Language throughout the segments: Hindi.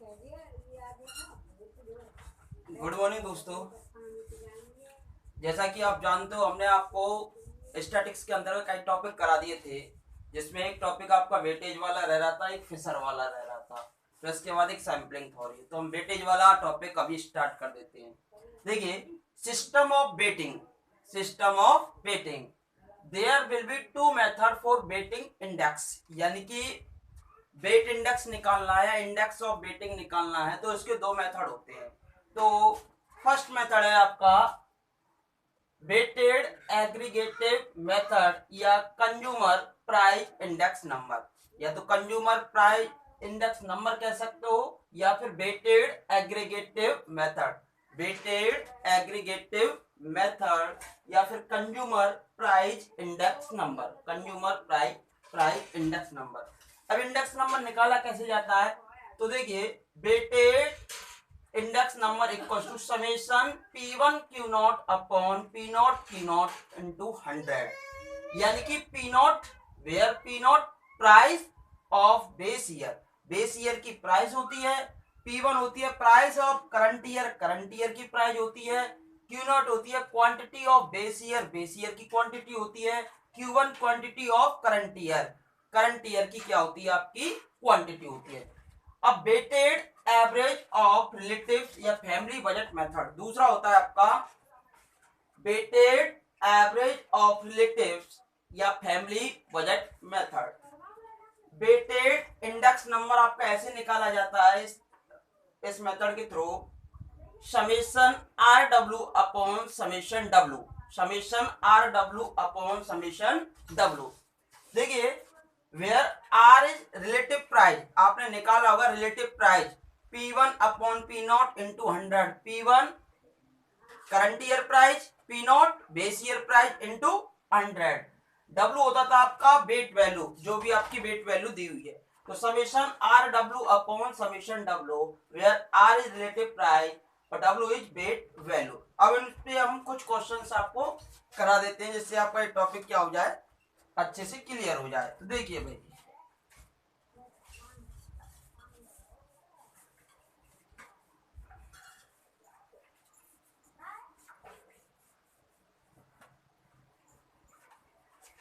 गुड मॉर्निंग दोस्तों। जैसा कि आप जानते हो, हमने आपको स्टैटिक्स के अंदर कई टॉपिक करा दिए थे, जिसमें एक टॉपिक आपका वेटेज वाला रह रहा था, एक फिशर वाला रह रहा था, फिर उसके बाद एक सैम्पलिंग थ्योरी। तो हम वेटेज वाला टॉपिक अभी स्टार्ट कर देते हैं। देखिए, system of weighting. System of weighting, there will be two method for weighting index, यानी कि बेट इंडेक्स निकालना है या इंडेक्स ऑफ बेटिंग निकालना है, तो इसके दो मेथड होते हैं। तो फर्स्ट मेथड है आपका वेटेड एग्रीगेटिव मेथड या कंज्यूमर प्राइस इंडेक्स नंबर, या तो कंज्यूमर प्राइस इंडेक्स नंबर कह सकते हो, या फिर weighted aggregative method, weighted aggregative method, या फिर consumer price index number, consumer price index number. अब इंडेक्स नंबर निकाला कैसे जाता है, तो देखिए, weighted index number equal to summation P1 Q not upon P not Q not into 100, यानी कि P not where P not price of base year, base year की प्राइस होती है, P1 होती है price of current year, current year की प्राइस होती है, Q नॉट होती है क्वांटिटी ऑफ बेस ईयर की क्वांटिटी होती है, Q1 quantity of current year की क्या होती है, आपकी क्वांटिटी होती है। अब वेटेड एवरेज ऑफ रिलेटिव्स या फैमिली बजट मेथड दूसरा होता है आपका वेटेड एवरेज ऑफ रिलेटिव्स या family budget method. Weighted index number आपका ऐसे निकाला जाता है इस मेथड के through, summation R W upon summation W, summation R W upon summation W. देखिए, where R is relative price, आपने निकाला होगा relative price P1 upon P not into 100, P1 current year price, P not base year price into 100। W होता था आपका वेट वैल्यू, जो भी आपकी वेट वैल्यू दी हुई है, तो summation R W upon summation W, where R is relative price और डब्ल्यू इज वेट वैल्यू। अब इन पे हम कुछ क्वेश्चंस आपको करा देते हैं, जिससे आपका ये टॉपिक क्या हो जाए, अच्छे से क्लियर हो जाए। तो देखिए भाई,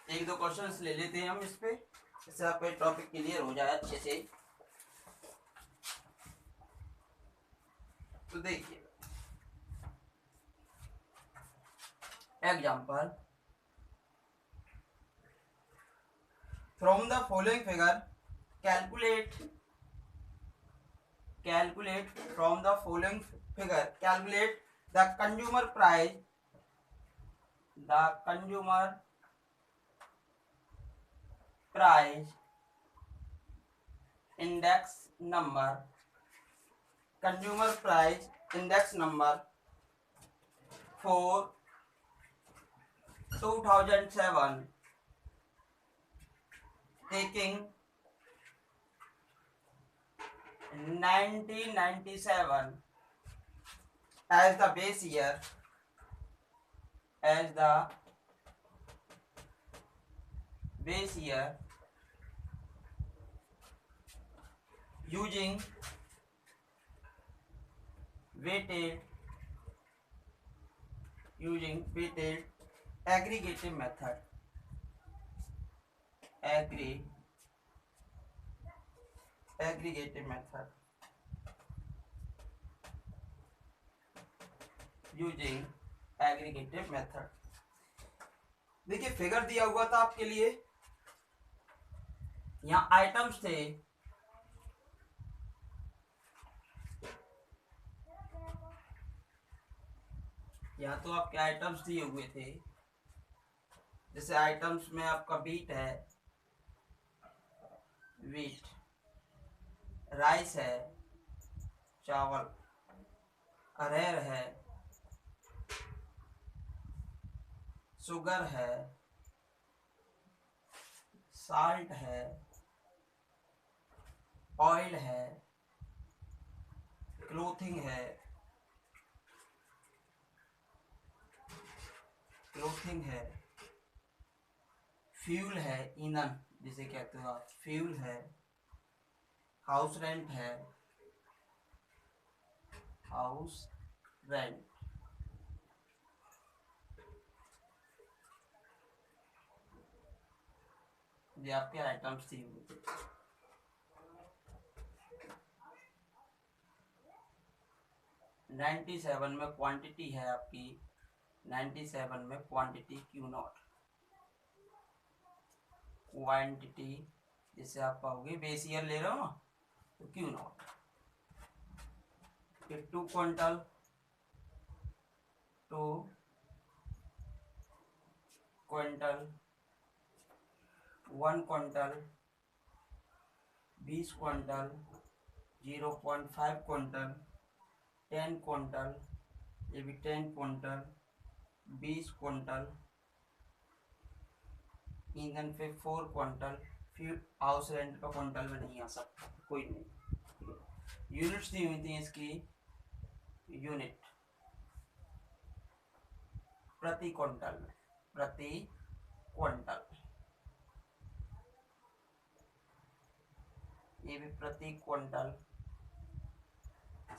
एक दो क्वेश्चंस ले लेते हैं हम इस पे, इससे आपका टॉपिक क्लियर हो जाए अच्छे से। तो देखिए, example, from the following figure calculate from the following figure calculate the consumer price, the consumer price index number, consumer price index number for 2007 taking 1997 as the base year, as the base year, using weighted aggregative method, aggregative method, using aggregative method। देखिए, फिगर दिया हुआ था आपके लिए, यहाँ आइटम्स थे, यहाँ तो आपके आइटम्स दिए हुए थे, जैसे आइटम्स में आपका बीट है, वीट, राइस है, चावल, अरहर है, शुगर है, साल्ट है, ऑयल है, क्लोथिंग है, फ्यूल है, ईंधन जिसे कहते हो आप, फ्यूल है, हाउस रेंट है, हाउस रेंट। ये आपके आइटम्स दिए हुए थे। 97 में क्वांटिटी है आपकी, 97 में क्वांटिटी क्यू नॉट, क्वांटिटी जिससे आप पाओगे बेस ईयर ले रहे हो ना, तो Q not. 2 quintal, 2 quintal, 1 quintal, 20 quintal, 0.5 quintal, 10 quintal, ये भी 10 क्विंटल, 20 क्विंटल, ईंधन पे 4 क्विंटल। फिर हाउस रेंट का क्विंटल में नहीं आ सकता, कोई नहीं। यूनिट्स दी हुई थी इसकी, यूनिट प्रति क्विंटल में, प्रति क्विंटल, ये भी प्रति क्विंटल,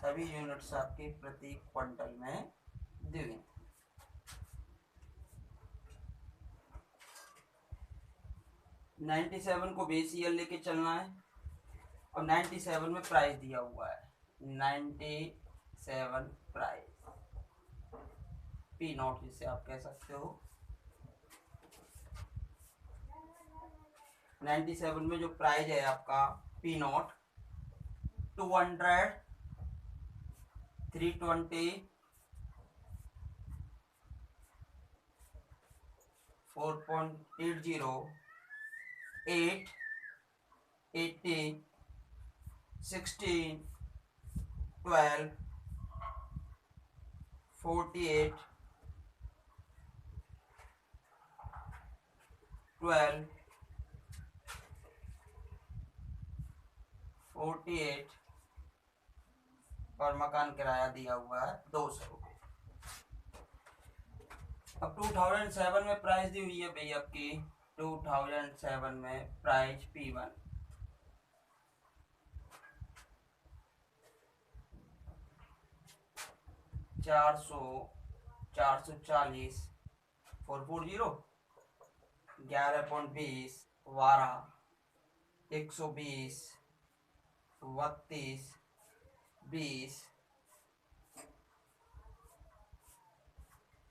सभी यूनिट्स आपके प्रति क्विंटल में दी हुई। 97 को बेस ईयर लेके चलना है और 97 में प्राइस दिया हुआ है, 97 प्राइस, पी नॉट जिसे आप कह सकते हो। 97 में जो प्राइस है आपका पी नॉट 200, 320, 4.80, 8, 80, 16, 12, 48, 12, 48 और मकान किराया दिया हुआ है 200 रुपये। अब 2007 में प्राइस दी हुई है भाई आपकी, 2007 में प्राइस P1 440, 440, 11.20, 12, 120, 32,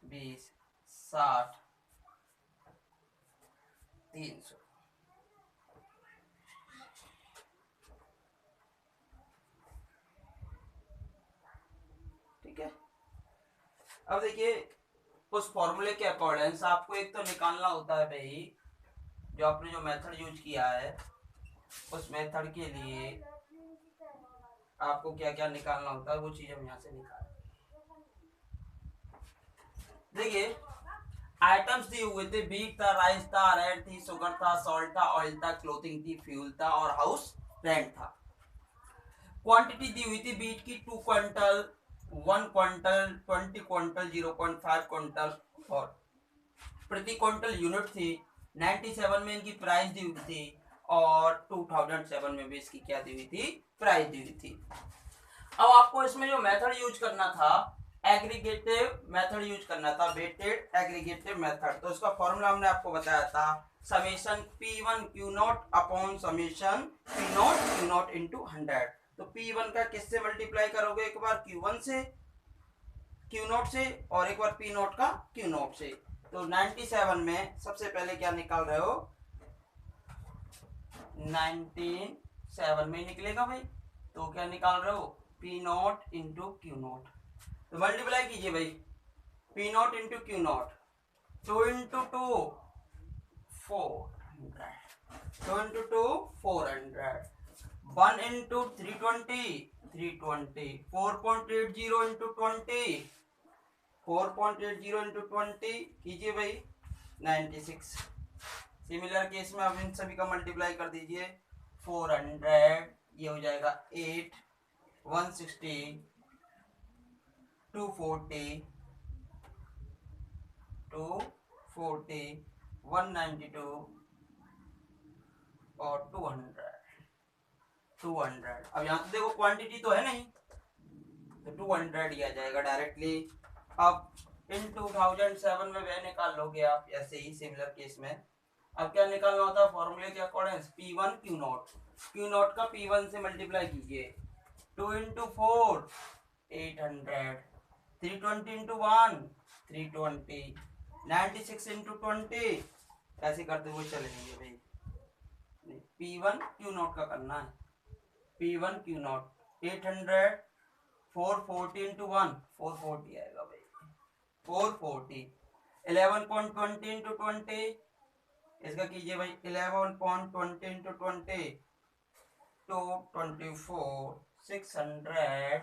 20, 60, 300। ठीक है, अब देखिए उस फॉर्मूले के अकॉर्डिंग आपको एक तो निकालना होता है भाई, जो आपने जो मेथड यूज किया है उस मेथड के लिए आपको क्या क्या निकालना होता है, वो चीज हम यहाँ से निकाल। देखिए आइटम्स दिए हुए थे, बीट था, राइस था, रेड थी, शुगर था, सॉल्ट था, ऑयल था, क्लोथिंग थी, फ्यूल था और हाउस रेंट था। क्वांटिटी दी हुई थी बीट की 2 क्विंटल, 1 क्विंटल, 20 क्विंटल, 0.5 क्विंटल और प्रति क्विंटल यूनिट थी। 97 में इनकी प्राइस दी हुई थी और 2007 में भी इसकी क्या दी हुई थी, प्राइस दी हुई थी। अब आपको इसमें जो मेथड यूज करना था, एग्रीगेटिव मेथड यूज करना था, वेटेड एग्रीगेटिव मेथड। तो इसका फॉर्मूला हमने आपको बताया था, summation P1 Q not upon summation P not Q not into 100। तो P1 का किससे मल्टीप्लाई करोगे, एक बार Q1 से, Q नॉट से, और एक बार P नॉट का Q नॉट से। तो 97 में सबसे पहले क्या निकाल रहे हो, 97 में निकलेगा भाई, तो क्या निकाल रहे हो, P not into Q not. तो मल्टीप्लाई कीजिए भाई, P not into Q not, 2 into 2 400, 2 into 2 400, 1 into 320, 320, 4.80 into 20, 4.80 into 20 कीजिए भाई 96। सिमिलर केस में अब इन सभी का मल्टीप्लाई कर दीजिए, 400 ये हो जाएगा 8, 160, 240, 192 और 200। अब यहाँ तो देखो क्वांटिटी तो है नहीं, तो 200 ही आ जाएगा डायरेक्टली। अब इन 2007 में वह निकाल लोगे आप ऐसे ही सिमिलर केस में। अब क्या निकालना होता है फॉर्मूले के अकॉर्डिंग, P1 Q नॉट का P1 से मल्टीप्लाई कीजिए, 2 इंटू 4 800, 320 इंटू 1 320, 96 इंटू 20, ऐसे करते हुए चलेंगे भाई। P1 Q नॉट का करना है, P1 Q नॉट 800, 440 इंटू 1 440 आएगा भाई, 440, 11.20 इंटू 20, इसका कीजिए भाई 11.20 इंटू 20, 224, 600,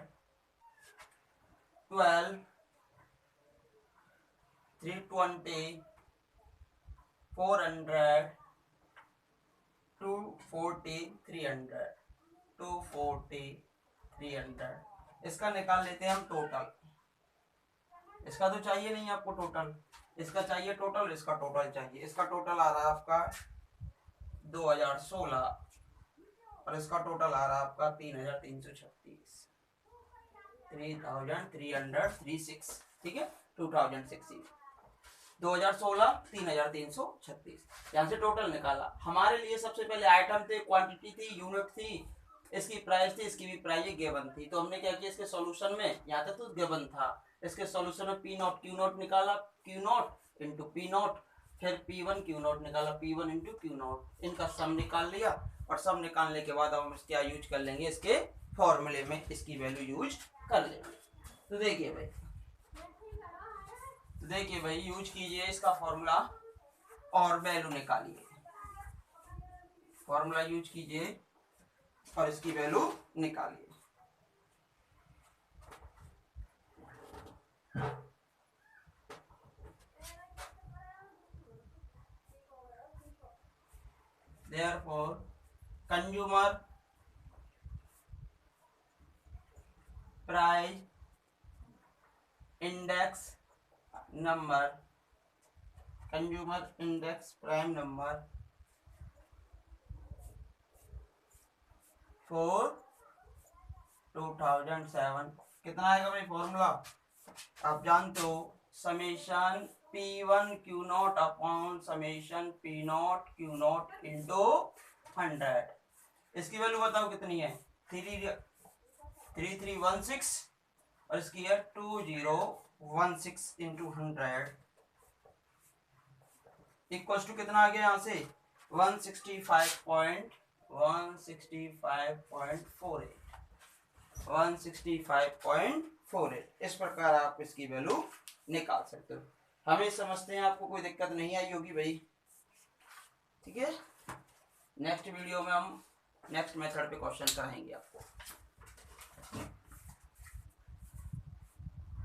12, 320, 400, 240, 300, 240, 300। इसका निकाल लेते हैं हम टोटल। इसका तो चाहिए नहीं आपको टोटल, इसका चाहिए टोटल, इसका टोटल चाहिए। इसका टोटल आ रहा है आपका 2016 और इसका टोटल आ रहा है आपका 3336, 3336, ठीक है। 2016 2016 3336, यहाँ से टोटल निकाला। हमारे लिए सबसे पहले आइटम थे, क्वांटिटी थी, यूनिट थी, इसकी प्राइस थी, इसकी भी प्राइस गिवन थी। तो हमने क्या किया इसके सॉल्यूशन में, यहाँ तक तो गिवन था, इसके सॉल्यूशन में P नॉट Q नॉट निकाला, Q not into P not, फिर P1 Q नॉट निकाला, P1 इंटू Q नॉट, इनका सम निकाल लिया। और सम निकालने के बाद हम क्या यूज कर लेंगे, इसके फॉर्मूले में इसकी वैल्यू यूज कर लेंगे। तो देखिए भाई यूज कीजिए इसका फॉर्मूला और वैल्यू निकालिए। फॉर्मूला यूज कीजिए और इसकी वैल्यू निकालिए। Therefore, consumer price index number, consumer index prime number for 2007 कितना आएगा भाई फॉर्मूला, आप जानते हो, summation P1 Q not upon summation P not Q not into 100। इसकी वैल्यू बताओ कितनी है, 3316 और इसकी है 2016 इंटू 100 इक्वल टू कितना आ गया यहाँ से 165.48, 165.48। इस प्रकार आप इसकी वैल्यू निकाल सकते हो। हमें समझते हैं, आपको कोई दिक्कत नहीं आई होगी भाई, ठीक है। नेक्स्ट वीडियो में हम नेक्स्ट मेथड पे क्वेश्चन कराएंगे आपको।